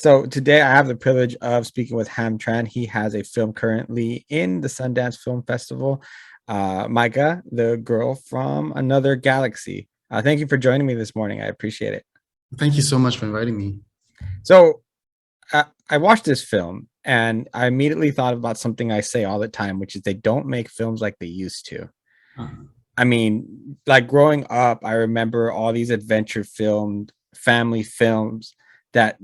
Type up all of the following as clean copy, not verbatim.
So today I have the privilege of speaking with Han Tran. He has a film currently in the Sundance Film Festival, Maika, the girl from another galaxy. Thank you for joining me this morning. I appreciate it. Thank you so much for inviting me. So I watched this film and I immediately thought about something I say all the time, which is they don't make films like they used to. Uh, I mean, like growing up, I remember all these adventure filmed family films that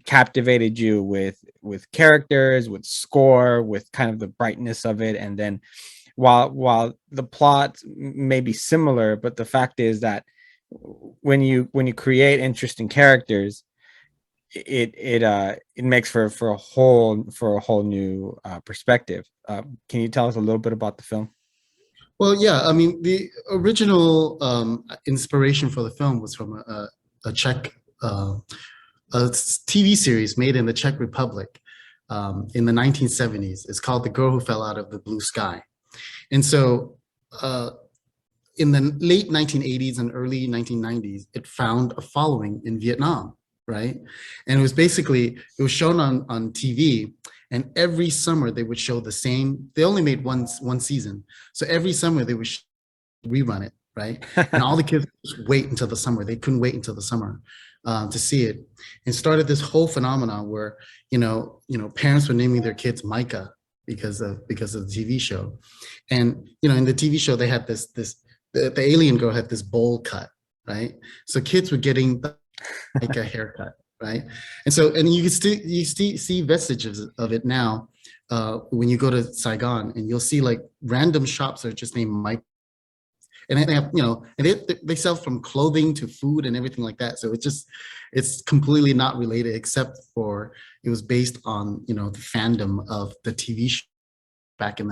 captivated you with characters, with score, with kind of the brightness of it. And then while the plot may be similar, but the fact is that when you create interesting characters, it makes for a whole new perspective. Can you tell us a little bit about the film? well, yeah, I mean, the original inspiration for the film was from a Czech TV series made in the Czech Republic in the 1970s. It's called The Girl Who Fell Out of the Blue Sky. And so uh, in the late 1980s and early 1990s, it found a following in Vietnam, right? And it was shown on TV, and every summer they would show the same. They only made one season. So every summer they would rerun it, right? And all the kids would just wait until the summer. They couldn't wait until the summer to see it, and started this whole phenomenon where parents were naming their kids Maika because of the TV show. And in the TV show they had the alien girl had this bowl cut, right? So kids were getting like a haircut, right? And you can still see vestiges of it now when you go to Saigon, and you'll see like random shops are just named Mike, and they have and they sell from clothing to food and everything like that. So it's completely not related, except for it was based on the fandom of the TV show back in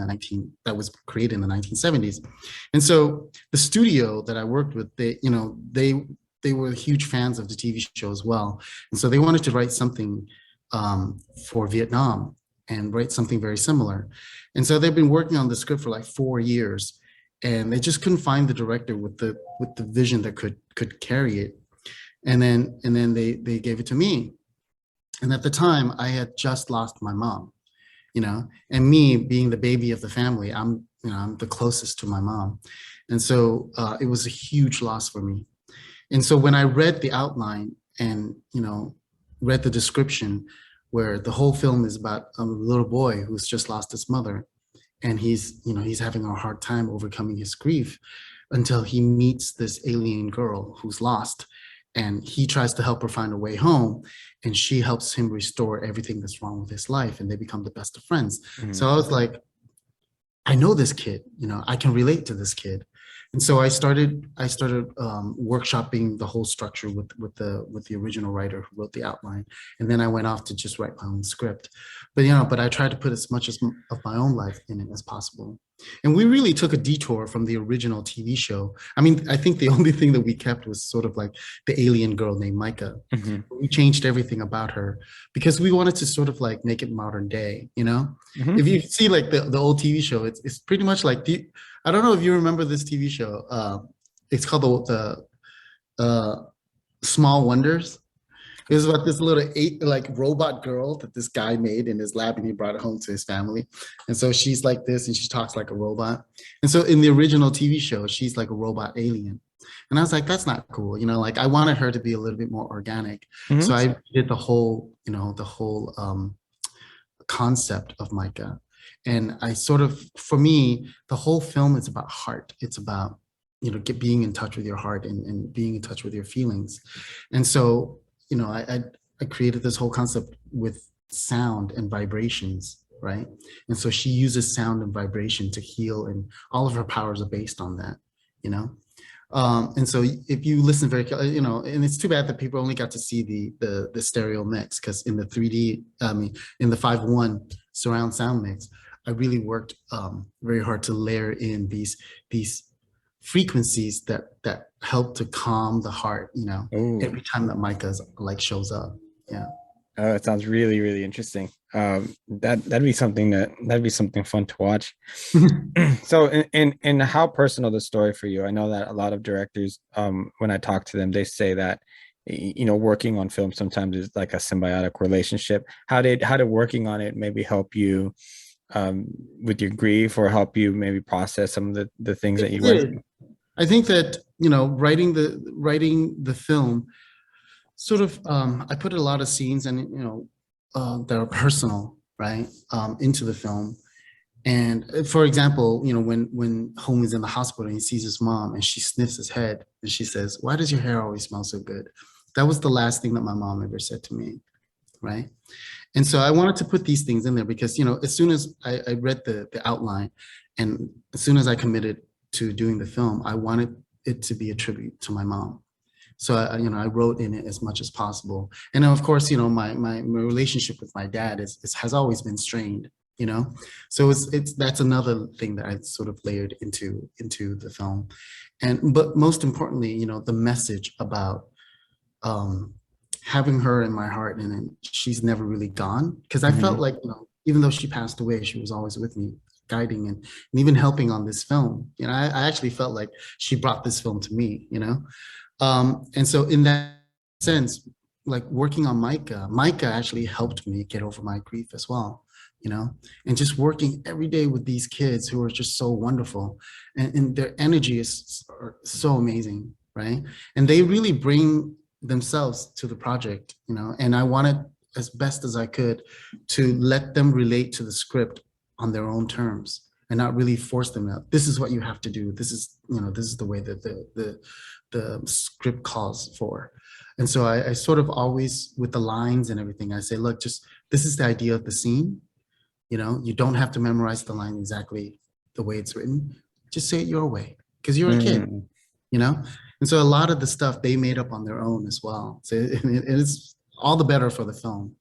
that was created in the 1970s. And so the studio that I worked with, they were huge fans of the TV show as well. And so they wanted to write something for Vietnam and write something very similar. And so they've been working on the script for like 4 years, and they just couldn't find the director with the vision that could carry it. And then they gave it to me. And at the time I had just lost my mom, and me being the baby of the family, I'm the closest to my mom. And so it was a huge loss for me. And so when I read the outline and, read the description, where the whole film is about a little boy who's just lost his mother, and he's having a hard time overcoming his grief until he meets this alien girl who's lost, and he tries to help her find a way home, and she helps him restore everything that's wrong with his life, and they become the best of friends. Mm-hmm. So I was like, I know this kid, I can relate to this kid. And so I started workshopping the whole structure with the original writer who wrote the outline, and then I went off to just write my own script. But I tried to put as much of my own life in it as possible. And we really took a detour from the original TV show. I mean, I think the only thing that we kept was sort of like the alien girl named Maika. Mm-hmm. We changed everything about her because we wanted to sort of like make it modern day. Mm-hmm. If you see like the old TV show, it's pretty much like I don't know if you remember this TV show. It's called the Small Wonders. It was about this little robot girl that this guy made in his lab, and he brought it home to his family. And so she's like this, and she talks like a robot. And so in the original TV show, she's like a robot alien. And I was like, that's not cool. Like I wanted her to be a little bit more organic. Mm-hmm. So I did the whole concept of Maika. And for me, the whole film is about heart. It's about, being in touch with your heart and being in touch with your feelings. And so, I created this whole concept with sound and vibrations, right? And so she uses sound and vibration to heal, and all of her powers are based on that, and so if you listen very, and it's too bad that people only got to see the stereo mix, because in the 3D, in the 5.1 surround sound mix, I really worked very hard to layer in these frequencies that help to calm the heart, every time that Maika's shows up. Yeah. Oh, it sounds really, really interesting. That'd be something fun to watch. So in how personal the story for you? I know that a lot of directors, when I talk to them, they say that working on film sometimes is like a symbiotic relationship. How did working on it maybe help you um, with your grief, or help you maybe process some of the things that It you went did. through? I think that, writing the film sort of, I put a lot of scenes and, that are personal, right, into the film. And for example, when Home is in the hospital and he sees his mom and she sniffs his head and she says, "Why does your hair always smell so good?" That was the last thing that my mom ever said to me, right? And so I wanted to put these things in there because, as soon as I read the outline and as soon as I committed to doing the film, I wanted it to be a tribute to my mom. So I wrote in it as much as possible. And then of course, my relationship with my dad has always been strained, you know. So that's another thing that I sort of layered into the film. And but most importantly, the message about um having her in my heart, and then she's never really gone. Because I felt Mhm. like, even though she passed away, she was always with me, guiding and even helping on this film. I actually felt like she brought this film to me. And so in that sense, like working on Maika actually helped me get over my grief as well, and just working every day with these kids who are just so wonderful, and their energy is so amazing, right? And they really bring themselves to the project, and I wanted as best as I could to let them relate to the script on their own terms and not really force them out. This is what you have to do. This is the way that the script calls for. And so I sort of always, with the lines and everything, I say, look, just this is the idea of the scene. You don't have to memorize the line exactly the way it's written. Just say it your way because you're a kid, Mm. you know? And so a lot of the stuff they made up on their own as well. So it's all the better for the film.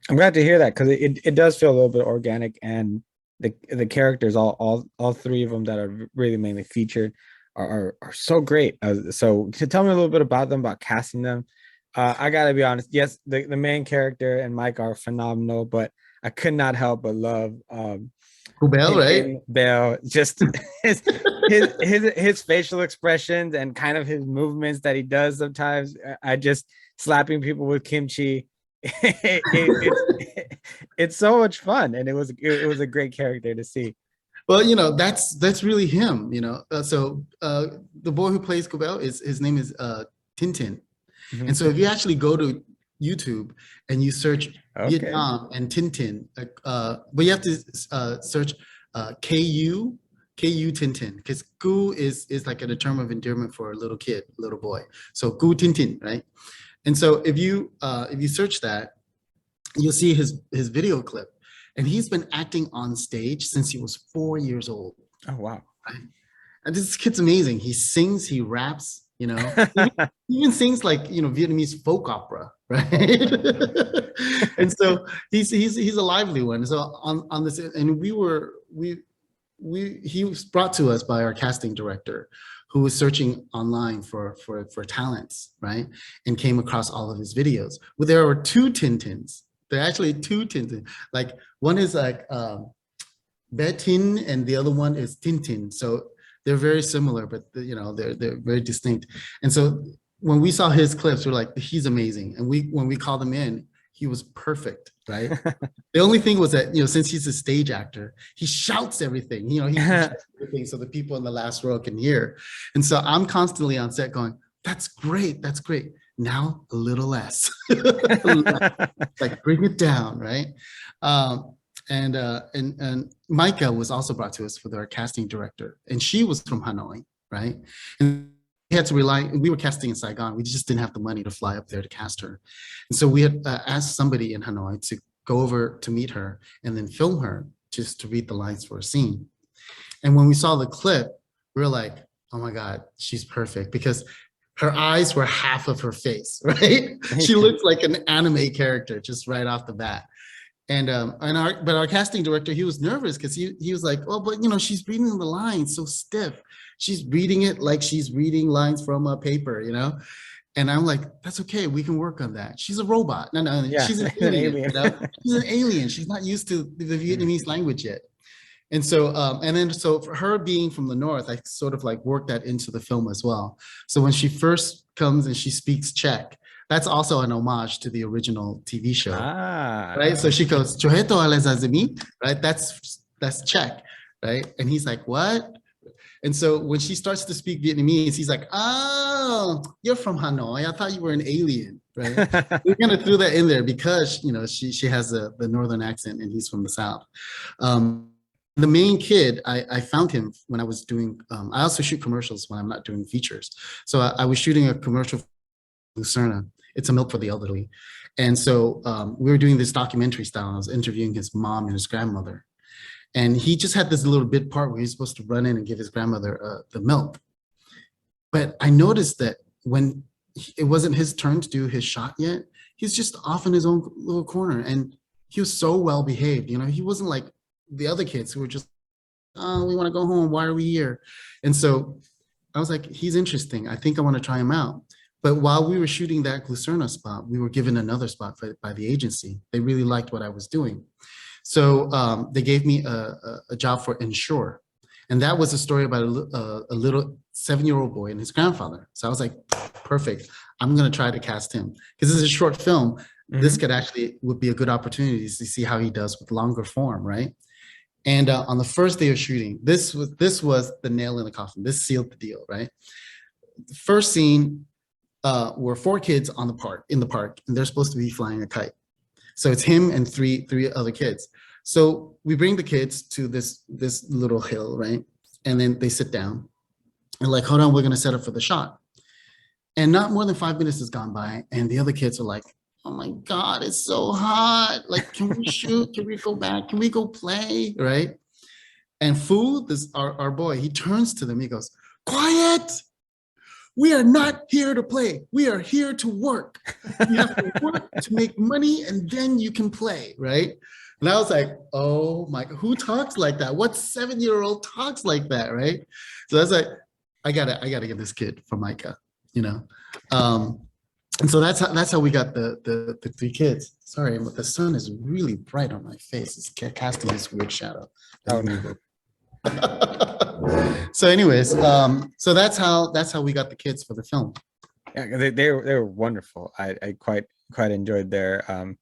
I'm glad to hear that, because it does feel a little bit organic, and the characters, all three of them that are really mainly featured, are so great. So to tell me a little bit about them, about casting them. I gotta be honest. Yes, the main character and Mike are phenomenal, but I could not help but love Kubel, right? Tintin Bell. Just his his facial expressions and kind of his movements that he does sometimes. I just slapping people with kimchi. It's so much fun, and it was a great character to see. Well, that's really him. So the boy who plays Kubel, is his name is Tintin. And Mhm. so if you actually go to YouTube and you search Okay. Vietnam and Tintin, but you have to search KU Tintin, because Gu is like a term of endearment for a little kid, little boy. So Gu Tintin, right? And so if you search that, you'll see his video clip, and he's been acting on stage since he was 4 years old. Oh wow. Right? And this kid's amazing. He sings, he raps, he even sings like Vietnamese folk opera, right? And so he's a lively one. So on this, and he was brought to us by our casting director, who was searching online for talents, right? And came across all of his videos. Well, there are two Tintins. There are actually two Tintins. Like one is like Betin, and the other one is Tintin. So they're very similar, but they're very distinct. And so when we saw his clips, we're like, he's amazing. And when we called him in, he was perfect, right? The only thing was that, since he's a stage actor, he shouts everything. He shouts everything so the people in the last row can hear. And so I'm constantly on set going, "That's great, that's great. Now a little less, like bring it down, right?" Um, and Maika was also brought to us for our casting director, and she was from Hanoi, right? And we had to rely. We were casting in Saigon. We just didn't have the money to fly up there to cast her, and so we had asked somebody in Hanoi to go over to meet her and then film her just to read the lines for a scene. And when we saw the clip, we were like, "Oh my God, she's perfect," because her eyes were half of her face, right? She looked like an anime character just right off the bat. But our casting director, he was nervous because he was like, "Oh, but she's reading the lines so stiff. She's reading it like she's reading lines from a paper. And I'm like, "That's okay. We can work on that. She's a robot. No, no, Yeah, she's an an alien. alien. She's an alien. She's not used to the Vietnamese language yet." And so for her being from the north, I sort of like worked that into the film as well. So when she first comes and she speaks Czech, That's also an homage to the original TV show, Ah, right? So she goes, "Choheto alezazimi," right? That's Czech, right? And he's like, "What?" And so when she starts to speak Vietnamese, he's like, "Oh, you're from Hanoi. I thought you were an alien, right?" We're gonna throw that in there because she has the northern accent and he's from the south. The main kid, I found him when I was doing. I also shoot commercials when I'm not doing features. So I was shooting a commercial for Lucerna. It's a milk for the elderly, and so we were doing this documentary style. I was interviewing his mom and his grandmother, and he just had this little bit part where he's supposed to run in and give his grandmother the milk. But I noticed that when it wasn't his turn to do his shot yet, he's just off in his own little corner, and he was so well behaved. He wasn't like the other kids who were just, "Oh, we want to go home. Why are we here?" And so I was like, he's interesting. I think I want to try him out. But while we were shooting that Glucerna spot, we were given another spot by the agency. They really liked what I was doing. So they gave me a job for Ensure. And that was a story about a little 7-year-old boy and his grandfather. So I was like, perfect. I'm going to try to cast him. Because this is a short film. This would be a good opportunity to see how he does with longer form, right? And on the first day of shooting, this was the nail in the coffin. This sealed the deal, right? The first scene were 4 kids in the park, and they're supposed to be flying a kite. So it's him and three other kids. So we bring the kids to this little hill, right? And then they sit down and like, hold on, we're gonna set up for the shot. And not more than 5 minutes has gone by, and the other kids are like, "Oh my God, it's so hot. Like, can we shoot? Can we go back? Can we go play?" Right? And Fu, our boy, he turns to them, he goes, "Quiet! We are not here to play. We are here to work. You have to work to make money and then you can play," right? And I was like, oh my, who talks like that? What 7-year-old talks like that, right? So I was like, I gotta get this kid from Maika, you know? And so that's how we got the 3 kids. Sorry, but the sun is really bright on my face. It's casting this weird shadow. oh no. So anyways, so that's how we got the kids for the film. Yeah, they were wonderful. I quite enjoyed their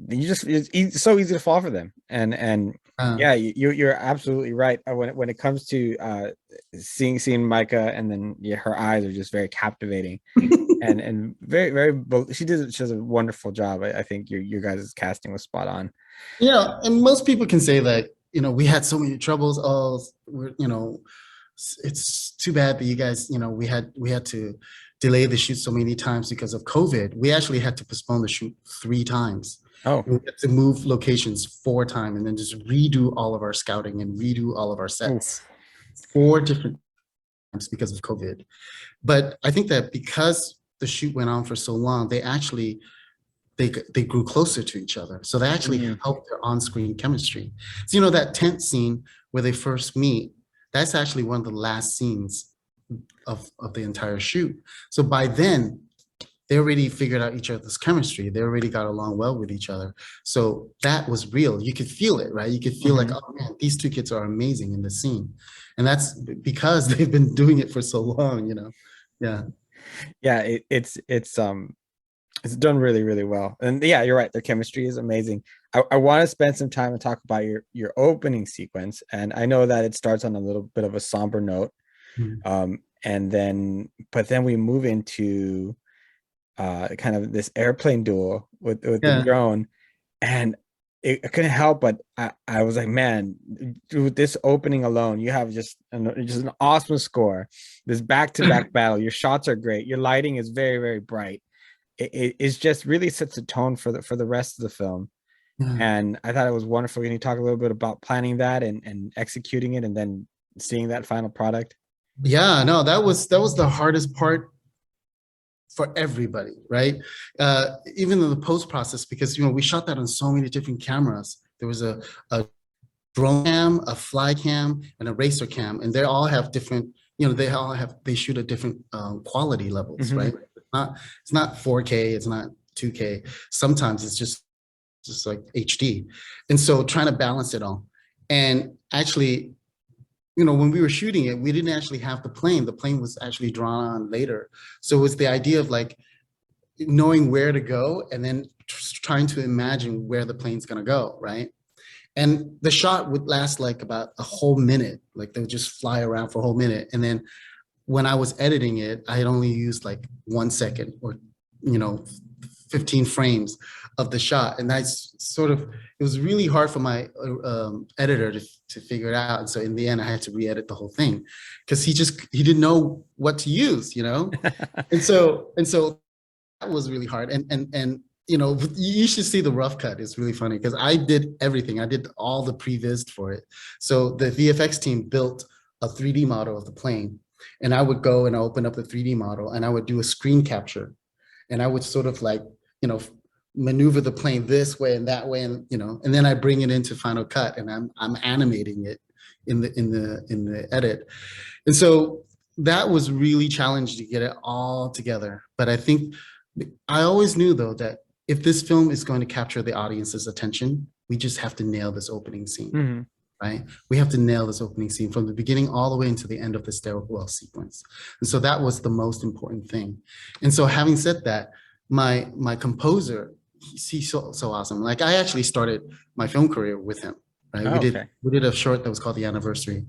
it's so easy to fall for them, and yeah, you're absolutely right. When it comes to seeing Maika, and then yeah, her eyes are just very captivating, and very she does a wonderful job. I think your guys' casting was spot on. Yeah, and most people can say that we had so many troubles. Oh, it's too bad that you guys, we had to delay the shoot so many times because of COVID. We actually had to postpone the shoot 3 times. Oh, we had to move locations 4 times and then just redo all of our scouting and redo all of our sets. Oof. 4 different times because of COVID. But I think that because the shoot went on for so long, they grew closer to each other. So they actually helped their on-screen chemistry. So that tent scene where they first meet, that's actually one of the last scenes of the entire shoot. So by then, they already figured out each other's chemistry. They already got along well with each other. So that was real. You could feel it, right? You could feel like, oh man, these 2 kids are amazing in the scene. And that's because they've been doing it for so long, Yeah. Yeah, it's done really, really well. And yeah, you're right. Their chemistry is amazing. I want to spend some time and talk about your opening sequence. And I know that it starts on a little bit of a somber note. And then we move into kind of this airplane duel with the drone. And I couldn't help but I was like, man, with this opening alone, you have just an awesome score. This back-to-back battle. Your shots are great. Your lighting is very, very bright. It just really sets a tone for the rest of the film. And I thought it was wonderful. Can you talk a little bit about planning that and executing it and then seeing that final product? Yeah, no, that was the hardest part for everybody, right? Even in the post process, because we shot that on so many different cameras. There was a drone cam, a fly cam, and a racer cam, and they all have different. They shoot at different quality levels, right? It's not 4K, it's not 2K. Sometimes it's just like HD, and so trying to balance it all. And actually, when we were shooting it, we didn't actually have the plane. The plane was actually drawn on later. So it was the idea of like, knowing where to go and then trying to imagine where the plane's going to go, right? And the shot would last like about a whole minute. Like they would just fly around for a whole minute. And then when I was editing it, I had only used like 1 second or, 15 frames of the shot. And that's sort of, it was really hard for my editor to figure it out. And so in the end, I had to re-edit the whole thing because he didn't know what to use, And so that was really hard. And you should see the rough cut. It's really funny because I did everything. I did all the previs for it. So the VFX team built a 3D model of the plane, and I would go and open up the 3D model and I would do a screen capture, and I would sort of like, maneuver the plane this way and that way, and and then I bring it into Final Cut and I'm animating it in the edit. And so that was really challenging to get it all together. But I think I always knew though that if this film is going to capture the audience's attention, we just have to nail this opening scene. Mm-hmm. Right? We have to nail this opening scene from the beginning all the way into the end of the stairwell sequence. And so that was the most important thing. And so having said that, my composer, he's so awesome. Like I actually started my film career with him. Right? Oh, We did a short that was called The Anniversary,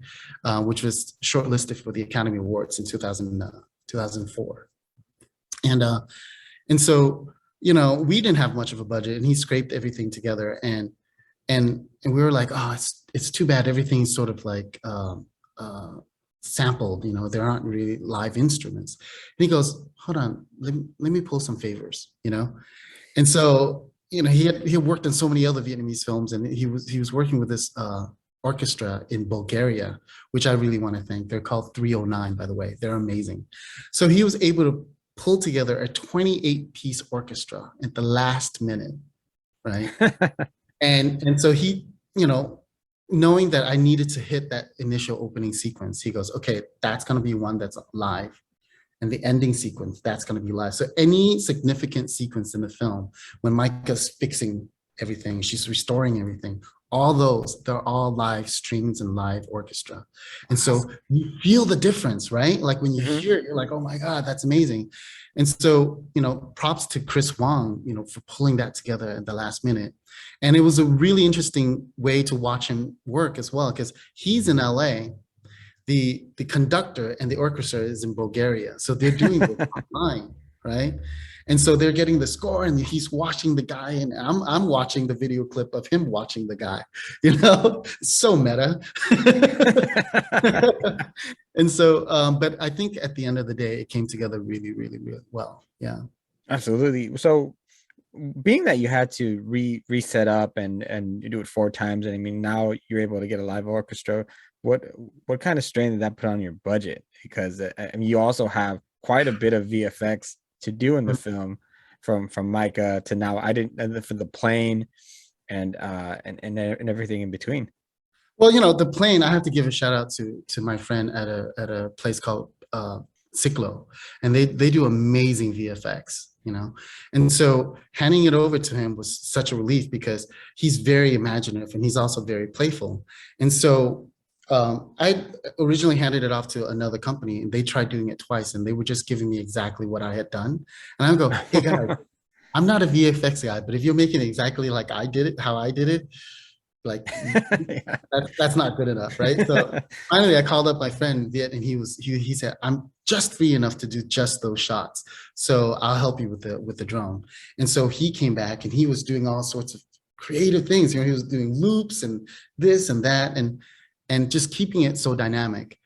which was shortlisted for the Academy Awards in 2004. And so, we didn't have much of a budget, and he scraped everything together, and we were like, oh, it's too bad everything's sort of like sampled, there aren't really live instruments. And he goes, hold on, let me pull some favors, And so, he had worked on so many other Vietnamese films, and he was working with this orchestra in Bulgaria, which I really want to thank. They're called 309, by the way. They're amazing. So he was able to pull together a 28-piece orchestra at the last minute, right? And so he, knowing that I needed to hit that initial opening sequence, he goes, okay, that's going to be one that's live. And the ending sequence, that's going to be live. So any significant sequence in the film, when Maika's fixing everything, she's restoring everything, all those, they're all live streams and live orchestra. And so you feel the difference, right? Like when you hear it, you're like, oh my God, that's amazing. And so, props to Chris Wong, for pulling that together at the last minute. And it was a really interesting way to watch him work as well, because he's in LA. The conductor and the orchestra is in Bulgaria. So they're doing it online, right? And so they're getting the score, and he's watching the guy, and I'm watching the video clip of him watching the guy, It's so meta. And so, but I think at the end of the day, it came together really, really, really well. Yeah. Absolutely. So being that you had to reset up and you do it 4 times, and I mean, now you're able to get a live orchestra, what kind of strain did that put on your budget? Because I mean, you also have quite a bit of VFX to do in the film, from Maika to now. I didn't for the plane and everything in between. Well, the plane, I have to give a shout out to my friend at a place called Ciclo, and they do amazing VFX, And so handing it over to him was such a relief because he's very imaginative and he's also very playful. And so I originally handed it off to another company, and they tried doing it twice, and they were just giving me exactly what I had done. And I would go, hey guys, I'm not a VFX guy, but if you're making it exactly like I did it, how I did it, like Yeah. that's not good enough, right? So finally I called up my friend Viet, and he said, I'm just free enough to do just those shots, so I'll help you with the drone. And so he came back, and he was doing all sorts of creative things. He was doing loops and this and that, and just keeping it so dynamic.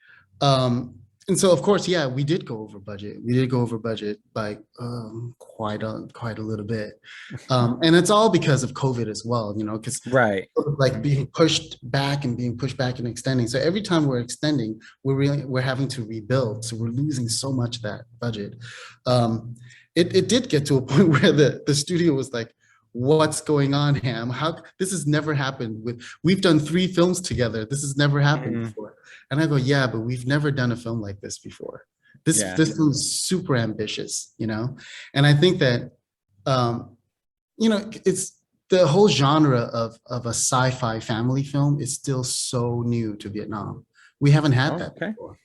And so, of course, yeah, we did go over budget. We did go over budget by quite a little bit. And it's all because of COVID as well, because Right. like being pushed back and extending. So every time we're extending, we're having to rebuild. So we're losing so much of that budget. It did get to a point where the studio was like, what's going on, Ham? This has never happened we've done 3 films together. This has never happened before. And I go, yeah, but we've never done a film like this before. This film is super ambitious, And I think that, it's the whole genre of a sci-fi family film is still so new to Vietnam. We haven't had that before.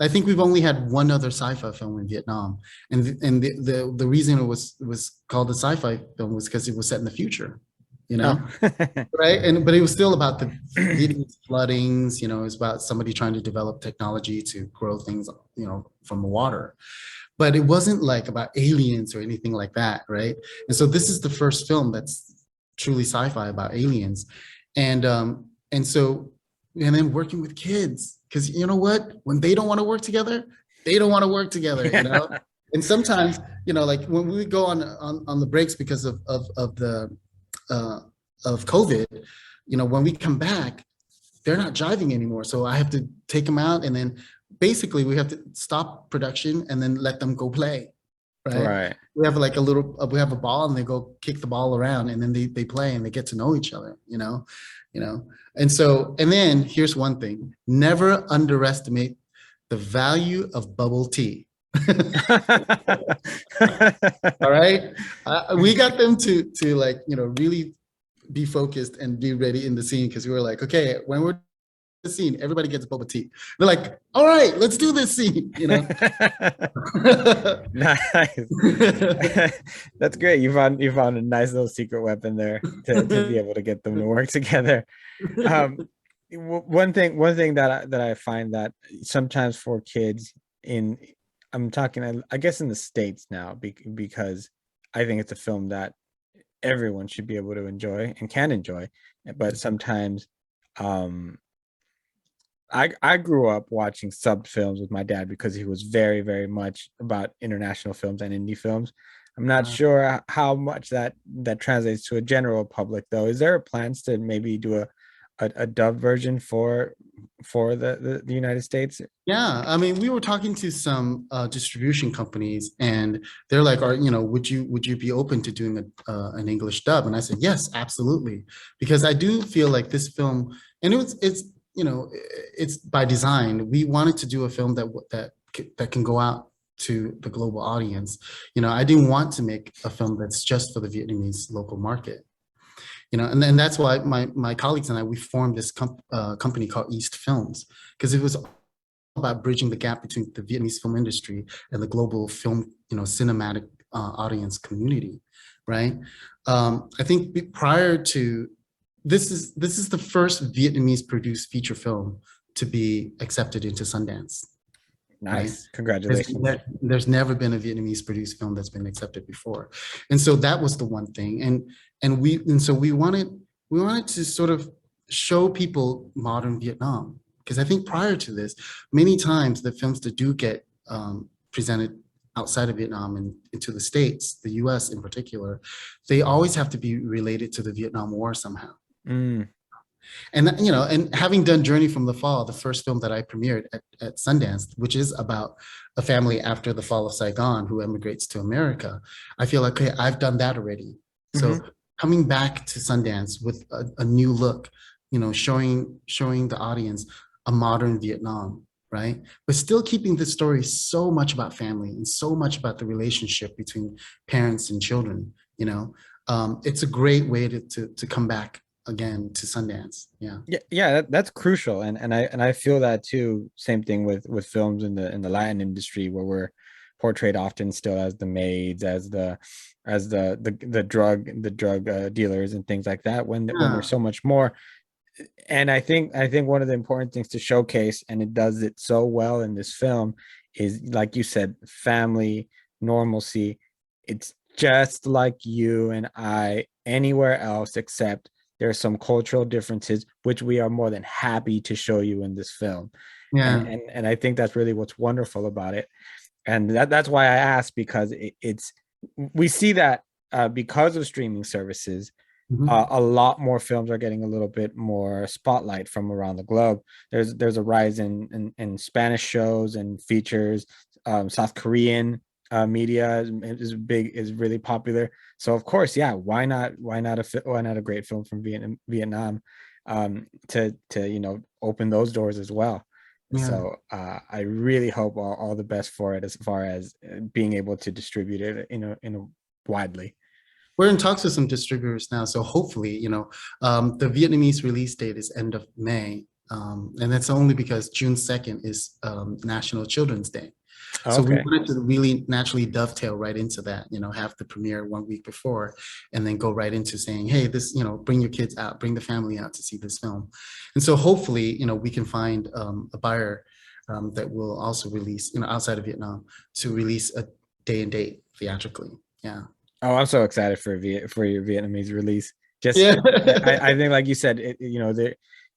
I think we've only had one other sci-fi film in Vietnam, and the reason it was called a sci-fi film was because it was set in the future, you Oh. know, right? And but it was still about the Vietnamese floodings. You know, it was about somebody trying to develop technology to grow things, you know, from the water. But it wasn't like about aliens or anything like that, right? And so this is the first film that's truly sci-fi about aliens, and so and then working with kids, because you know what, when they don't want to work together, they don't want to work together, you know. Yeah. And sometimes, you know, like when we go on the breaks because of the uh, of COVID, you know, when we come back, they're not driving anymore. So I have to take them out, and then basically we have to stop production and then let them go play. Right. Right. We have like a little, we have a ball and they go kick the ball around, and then they play and they get to know each other, you know. And so, and then here's one thing, never underestimate the value of bubble tea. All right. We got them to like, you know, really be focused and be ready in the scene, because we were like, okay, when we're the scene, everybody gets bubble tea. They're like, all right, let's do this scene, you know. Nice. That's great. You found a nice little secret weapon there to be able to get them to work together. Um, one thing that I find that sometimes for kids in, I'm talking, I guess in the States now, because I think it's a film that everyone should be able to enjoy and can enjoy, but sometimes um I grew up watching sub films with my dad because he was very, very much about international films and indie films. I'm not sure how much that translates to a general public though. Is there plans to maybe do a dub version for the United States? Yeah, I mean, we were talking to some distribution companies, and they're like, "Are you know, would you be open to doing an English dub?" And I said, "Yes, absolutely," because I do feel like this film, and it's you know, it's by design. We wanted to do a film that can go out to the global audience. You know, I didn't want to make a film that's just for the Vietnamese local market. You know, and then that's why my colleagues and I, we formed this company called East Films, because it was about bridging the gap between the Vietnamese film industry and the global film, you know, cinematic audience community, right? I think prior to this is the first Vietnamese produced feature film to be accepted into Sundance, right? Nice. Congratulations. There's never been a Vietnamese produced film that's been accepted before, and so that was the one thing, and so we wanted to sort of show people modern Vietnam, because I think prior to this, many times the films that do get presented outside of Vietnam and into the States, the U.S. in particular, they always have to be related to the Vietnam War somehow. Mm. And you know, and having done Journey from the Fall, the first film that I premiered at Sundance, which is about a family after the fall of Saigon who emigrates to America, I feel like, okay, I've done that already. So Hmm. coming back to Sundance with a new look, you know, showing the audience a modern Vietnam, right? But still keeping the story so much about family and so much about the relationship between parents and children, you know. It's a great way to come back again to Sundance. Yeah. Yeah, that's crucial, and I feel that too. Same thing with films in the Latin industry, where we're portrayed often still as the maids, as the drug dealers and things like that. When Yeah. there's so much more, and I think one of the important things to showcase, and it does it so well in this film, is like you said, family, normalcy. It's just like you and I anywhere else, except there's some cultural differences which we are more than happy to show you in this film. and Yeah. and, and I think that's really what's wonderful about it, and that's why I asked, because it's we see that because of streaming services, Mhm. a lot more films are getting a little bit more spotlight from around the globe. There's a rise in Spanish shows and features. South Korean media is really popular. So of course, yeah, why not a great film from Vietnam, to open those doors as well. Yeah. So I really hope all the best for it, as far as being able to distribute it in a widely. We're in talks with some distributors now, so hopefully, you know, the Vietnamese release date is end of May, And that's only because June 2nd is National Children's Day. So we Okay. wanted to really naturally dovetail right into that, have the premiere 1 week before, and then go right into saying, hey, this, bring your kids out, bring the family out to see this film. And so hopefully, we can find a buyer that will also release, outside of Vietnam, to release a day and date theatrically. Yeah. Oh, I'm so excited for your Vietnamese release. Just Yeah. I think like you said,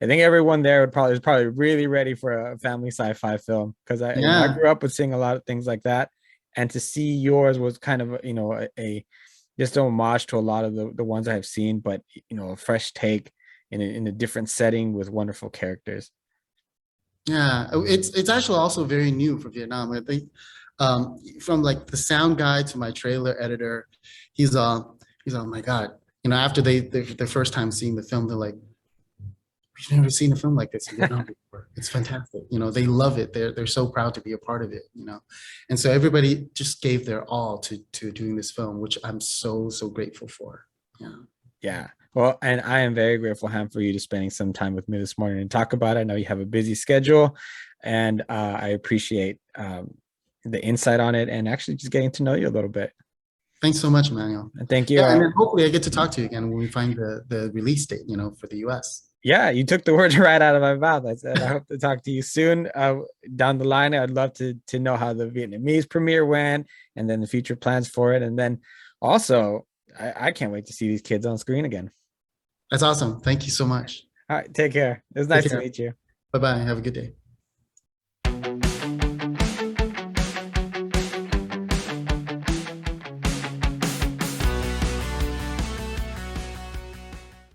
I think everyone there was probably really ready for a family sci-fi film because I Yeah. grew up with seeing a lot of things like that, and to see yours was kind of a just an homage to a lot of the ones I've seen, but a fresh take in a different setting with wonderful characters. Yeah, it's actually also very new for Vietnam. I think from like the sound guy to my trailer editor, he's oh my God. After their first time seeing the film, they're like, we've never seen a film like this in Vietnam before. It's fantastic. They love it. They're so proud to be a part of it. And so everybody just gave their all to doing this film, which I'm so grateful for. Yeah. Yeah. Well, and I am very grateful, Ham, for you to spending some time with me this morning and talk about it. I know you have a busy schedule, and I appreciate the insight on it and actually just getting to know you a little bit. Thanks so much, Emmanuel. And thank you. Yeah, and then hopefully I get to talk to you again when we find the release date, for the US. Yeah, you took the words right out of my mouth. I said I hope to talk to you soon down the line. I'd love to know how the Vietnamese premiere went, and then the future plans for it, and then also I can't wait to see these kids on screen again. That's awesome. Thank you so much. All right, take care. It was Take nice to care. meet you. Bye-bye. Have a good day.